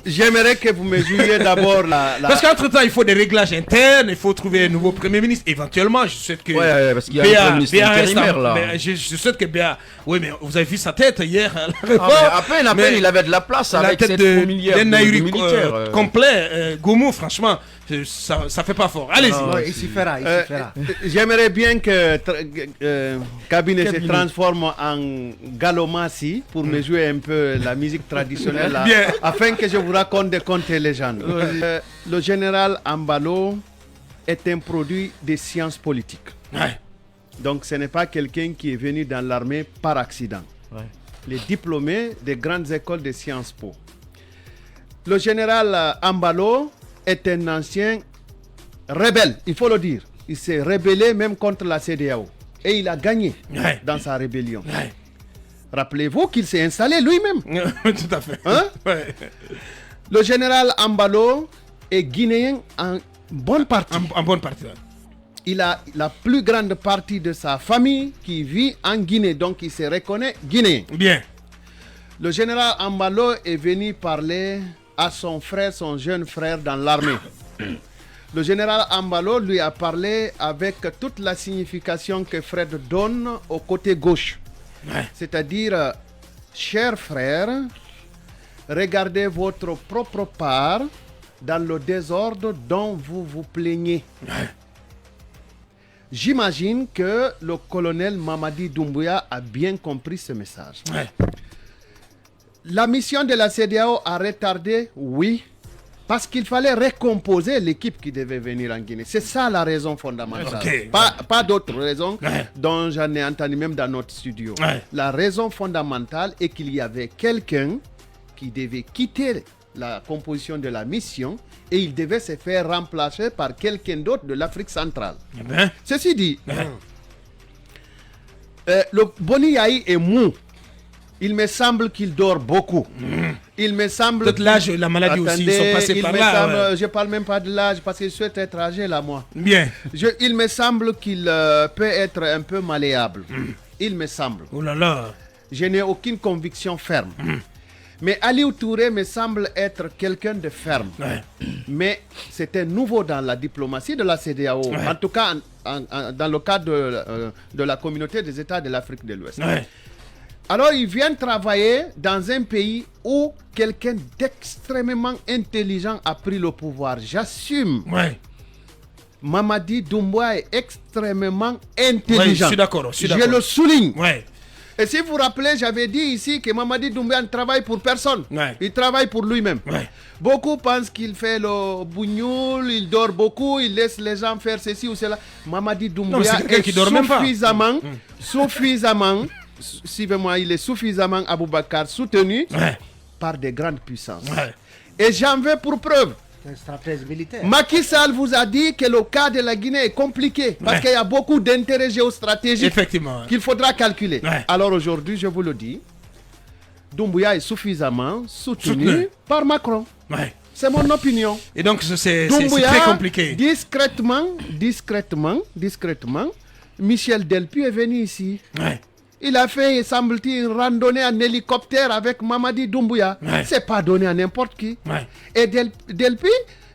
J'aimerais que vous me jouiez d'abord la... Parce qu'entre-temps, il faut des réglages internes, il faut trouver un nouveau Premier ministre. Éventuellement, je souhaite que... Ouais, parce qu'il y a un Premier ministre intérimaire, là. Mais je souhaite que Béa... Oui, mais vous avez vu sa tête hier à la réforme. À peine, il avait de la place avec cette fourmilière de militaires. Complet. Goumou, franchement, ça fait pas fort. Allez-y. Il s'y fera. J'aimerais bien que Cabinet se transforme en Galomassi pour me jouer un peu la musique traditionnelle là, afin que je vous raconte des contes et légendes. Le général Ambalo est un produit des sciences politiques. Ouais. Donc ce n'est pas quelqu'un qui est venu dans l'armée par accident. Ouais. Les diplômés des grandes écoles de Sciences Po. Le général Ambalo est un ancien rebelle, il faut le dire. Il s'est rébellé même contre la CEDEAO. Et il a gagné dans sa rébellion. Ouais. Rappelez-vous qu'il s'est installé lui-même. Tout à fait. Hein? Ouais. Le général Ambalo est guinéen en bonne partie. En bonne partie. Il a la plus grande partie de sa famille qui vit en Guinée. Donc il se reconnaît guinéen. Bien. Le général Ambalo est venu parler à son frère, son jeune frère dans l'armée. Le général Ambalo lui a parlé avec toute la signification que Fred donne au côté gauche. Ouais. C'est-à-dire, chers frères, regardez votre propre part dans le désordre dont vous vous plaignez. Ouais. J'imagine que le colonel Mamadi Doumbouya a bien compris ce message. Ouais. La mission de la CEDEAO a retardé, oui, parce qu'il fallait recomposer l'équipe qui devait venir en Guinée. C'est ça la raison fondamentale. Okay. Pas d'autres raisons dont j'en ai entendu même dans notre studio. Ouais. La raison fondamentale est qu'il y avait quelqu'un qui devait quitter la composition de la mission et il devait se faire remplacer par quelqu'un d'autre de l'Afrique centrale. Ceci dit, le Boni Yahi est mou. Il me semble qu'il dort beaucoup. Il me semble... Peut-être l'âge, la maladie aussi, ils sont passés par là. Je ne parle même pas de l'âge parce que je souhaite être âgé là, moi. Bien. Il me semble qu'il peut être un peu malléable. Il me semble. Oh là là. Je n'ai aucune conviction ferme. Mais Aliou Touré me semble être quelqu'un de ferme. Ouais. Mais c'était nouveau dans la diplomatie de la CEDEAO. Ouais. En tout cas, dans le cadre de la communauté des États de l'Afrique de l'Ouest. Ouais. Alors, il vient travailler dans un pays où quelqu'un d'extrêmement intelligent a pris le pouvoir. J'assume. Ouais. Mamadi Doumbouya est extrêmement intelligent. Ouais, je suis d'accord. Je le souligne. Ouais. Et si vous vous rappelez, j'avais dit ici que Mamadi Doumbouya ne travaille pour personne. Ouais. Il travaille pour lui-même. Ouais. Beaucoup pensent qu'il fait le bougnoul, il dort beaucoup, il laisse les gens faire ceci ou cela. Mamadi Doumbouya est suffisamment, suivez-moi, il est suffisamment Aboubakar soutenu par des grandes puissances. Ouais. Et j'en veux pour preuve. Stratège militaire. Macky Sall vous a dit que le cas de la Guinée est compliqué parce qu'il y a beaucoup d'intérêts géostratégiques qu'il faudra calculer. Ouais. Alors aujourd'hui, je vous le dis, Doumbouya est suffisamment soutenu par Macron. Ouais. C'est mon opinion. Et donc c'est très compliqué. Discrètement, Michel Delpy est venu ici. Ouais. Il a fait, semble-t-il, une randonnée en hélicoptère avec Mamadi Doumbouya. Ouais. C'est pas donné à n'importe qui. Ouais. Et Delpy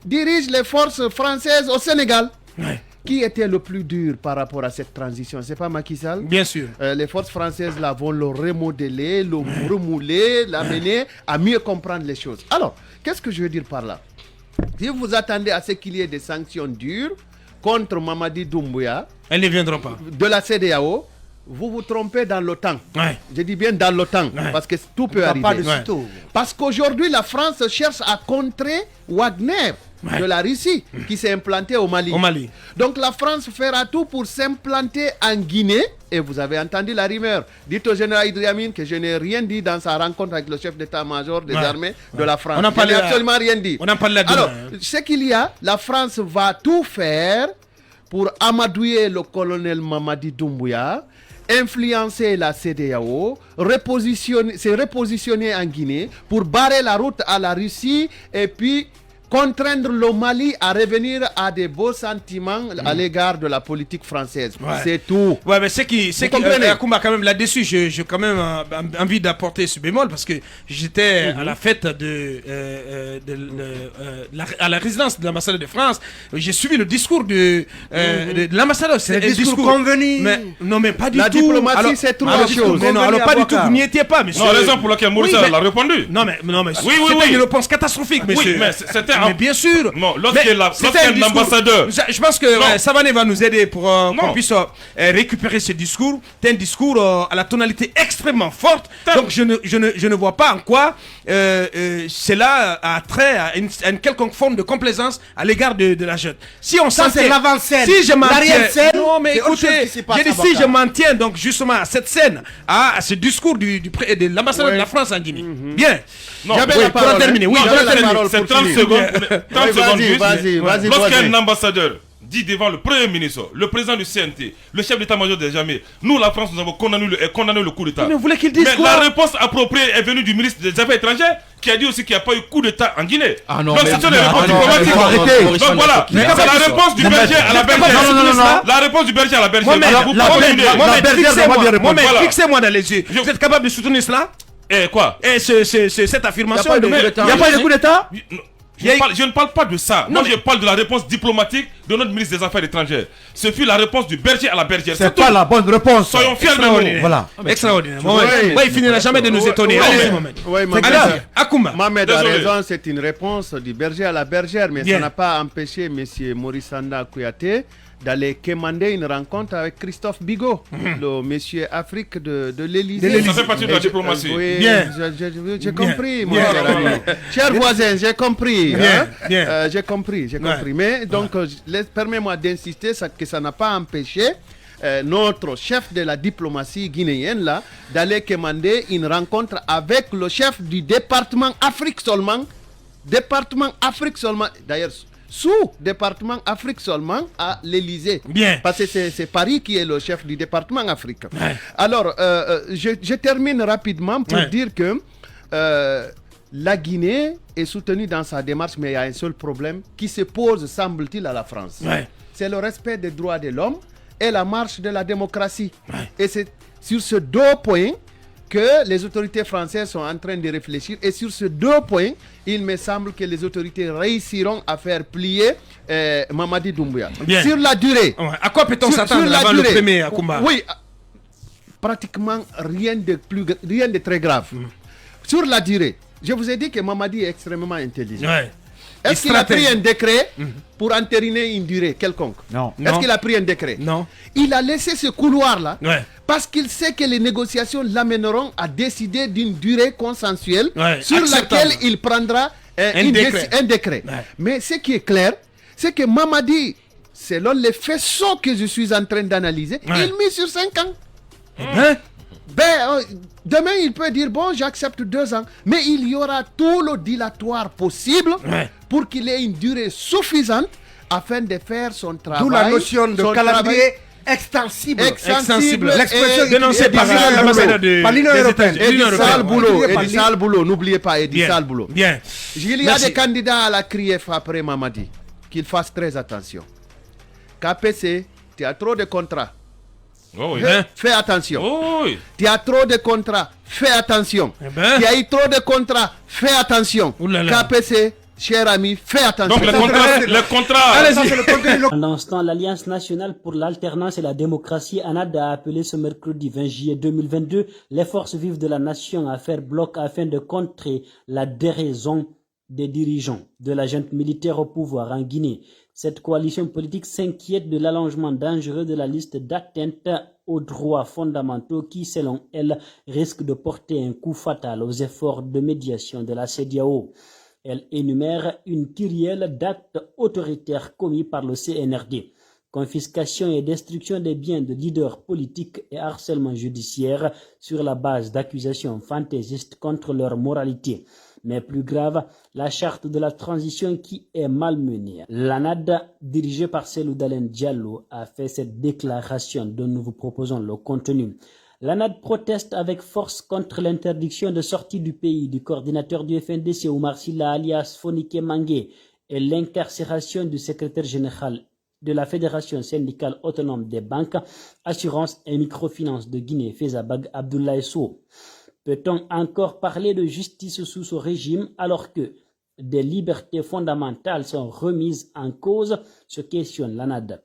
dirige les forces françaises au Sénégal. Ouais. Qui était le plus dur par rapport à cette transition? C'est pas Macky Sall? Bien sûr. Les forces françaises là vont le remodeler, le remouler, l'amener à mieux comprendre les choses. Alors, qu'est-ce que je veux dire par là? Si vous attendez à ce qu'il y ait des sanctions dures contre Mamadi Doumbouya, elles ne viendront pas. De la CEDEAO, vous vous trompez dans l'OTAN. Ouais. Je dis bien dans l'OTAN, parce que tout peut arriver. Pas de tout. Parce qu'aujourd'hui, la France cherche à contrer Wagner de la Russie, qui s'est implanté au Mali. Donc la France fera tout pour s'implanter en Guinée. Et vous avez entendu la rumeur. Dites au général Idi Amin que je n'ai rien dit dans sa rencontre avec le chef d'état-major des armées de la France. Je n'ai absolument rien dit. On en parle là-dedans. Alors, ce qu'il y a, la France va tout faire pour amadouer le colonel Mamadi Doumbouya, influencer la CEDEAO, se repositionner en Guinée pour barrer la route à la Russie et puis contraindre le Mali à revenir à des beaux sentiments à l'égard de la politique française. C'est tout. Ouais, mais c'est Akoumba, quand même, là-dessus, j'ai quand même envie d'apporter ce bémol parce que j'étais à la fête à la résidence de l'ambassadeur de France. J'ai suivi le discours de l'ambassadeur. C'est le discours convenu. Non, mais pas du tout. La diplomatie, c'est trois choses. Mais non, alors pas du tout, vous n'y étiez pas, monsieur. Non, raison pour laquelle Maurice a répondu. Non, mais oui. C'était une réponse catastrophique, monsieur. Oui, mais c'était mais bien sûr. Non, lorsqu'un ambassadeur. Je pense que Savané va nous aider pour qu'on puisse récupérer ce discours. C'est un discours à la tonalité extrêmement forte. Donc je ne vois pas en quoi cela a trait à une quelconque forme de complaisance à l'égard de la jeune. Si on ça, c'est l'avant-scène. Si je m'en tiens. Non, mais écoutez, j'ai dit si je m'en tiens donc justement à cette scène, à ce discours de l'ambassadeur de la France en Guinée. Bien. Non, pour en terminer. Oui, c'est 30 secondes. 30 secondes juste. Vas-y. Lorsqu'un ambassadeur dit devant le Premier ministre, le président du CNT, le chef d'état-major des armées, nous, la France, nous avons condamné le coup d'État. Mais vous voulez qu'il dise mais quoi? La réponse appropriée est venue du ministre des Affaires étrangères qui a dit aussi qu'il n'y a pas eu coup d'État en Guinée. Ah non, donc mais c'est une réponse diplomatique. Donc voilà, c'est la réponse du berger à la bergère. La réponse du berger à la bergère. Mohamed, fixez-moi dans les yeux. Vous êtes capable de soutenir cela? Et quoi? Et cette affirmation. Il n'y a pas de coup d'État? Je ne parle pas de ça. Moi, je parle de la réponse diplomatique de notre ministre des Affaires étrangères. Ce fut la réponse du berger à la bergère. C'est pas la bonne réponse. Soyons fiers de nous. Voilà. Extraordinaire. Il finira jamais de nous étonner. Allez-y, Mohamed. Allez-y, Akoumba. Mohamed a raison, c'est une réponse du berger à la bergère, mais ça n'a pas empêché M. Maurice Sanda Kouyaté d'aller commander une rencontre avec Christophe Bigot, le monsieur Afrique de l'Élysée. Ça fait partie de la diplomatie. Oui, Bien. J'ai compris, mon cher ami. Cher voisin, j'ai compris. J'ai compris. Mais donc, permets-moi d'insister que ça n'a pas empêché notre chef de la diplomatie guinéenne là d'aller commander une rencontre avec le chef du département Afrique seulement. D'ailleurs, sous-département Afrique seulement à l'Élysée. Bien. Parce que c'est Paris qui est le chef du département Afrique. Ouais. Alors, je termine rapidement pour dire que la Guinée est soutenue dans sa démarche, mais il y a un seul problème qui se pose, semble-t-il, à la France. Ouais. C'est le respect des droits de l'homme et la marche de la démocratie. Ouais. Et c'est sur ces deux points que les autorités françaises sont en train de réfléchir. Et sur ces deux points, il me semble que les autorités réussiront à faire plier Mamadi Doumbouya. Bien. Sur la durée. Ouais. À quoi peut-on s'attendre avant le premier Akoumba? Oui, pratiquement rien de très grave. Sur la durée, je vous ai dit que Mamadi est extrêmement intelligent. Ouais. Est-ce qu'il a pris un décret pour entériner une durée quelconque? Non. Est-ce qu'il a pris un décret? Non. Il a laissé ce couloir-là parce qu'il sait que les négociations l'amèneront à décider d'une durée consensuelle sur laquelle il prendra un décret. Ouais. Mais ce qui est clair, c'est que Mamadi, selon les faisceaux que je suis en train d'analyser, il met sur 5 ans. Demain, il peut dire, bon, j'accepte 2 ans. Mais il y aura tout le dilatoire possible pour qu'il ait une durée suffisante afin de faire son travail. D'où la notion de calendrier extensible. L'expression dénoncée par l'ambassadeur de l'Union européenne. Et du sale boulot, n'oubliez pas, et du sale boulot. Bien. Il y a des candidats à la CRIEF après Mamadi, qu'ils fassent très attention. KPC, tu as trop de contrats. Oh oui. Fais attention. Oh oui. Tu as trop de contrats. Fais attention. Tu as eu trop de contrats. Fais attention. KPC, cher ami, fais attention. Donc le contrat. Pendant ce temps, l'Alliance nationale pour l'alternance et la démocratie, ANAD, a appelé ce mercredi 20 juillet 2022 les forces vives de la nation à faire bloc afin de contrer la déraison des dirigeants de la junte militaire au pouvoir en Guinée. Cette coalition politique s'inquiète de l'allongement dangereux de la liste d'atteintes aux droits fondamentaux qui, selon elle, risque de porter un coup fatal aux efforts de médiation de la CEDEAO. Elle énumère une kyrielle d'actes autoritaires commis par le CNRD. Confiscation et destruction des biens de leaders politiques et harcèlement judiciaire sur la base d'accusations fantaisistes contre leur moralité. Mais plus grave, la charte de la transition qui est malmenée. L'ANAD, dirigée par Cellou Dalein Diallo, a fait cette déclaration dont nous vous proposons le contenu. L'ANAD proteste avec force contre l'interdiction de sortie du pays du coordinateur du FNDC Oumar Silla alias Fonike Mangué et l'incarcération du secrétaire général de la Fédération syndicale autonome des banques, assurances et microfinances de Guinée, Fezabag Abdoulaye Sow. Peut-on encore parler de justice sous ce régime alors que des libertés fondamentales sont remises en cause, se questionne l'ANAD.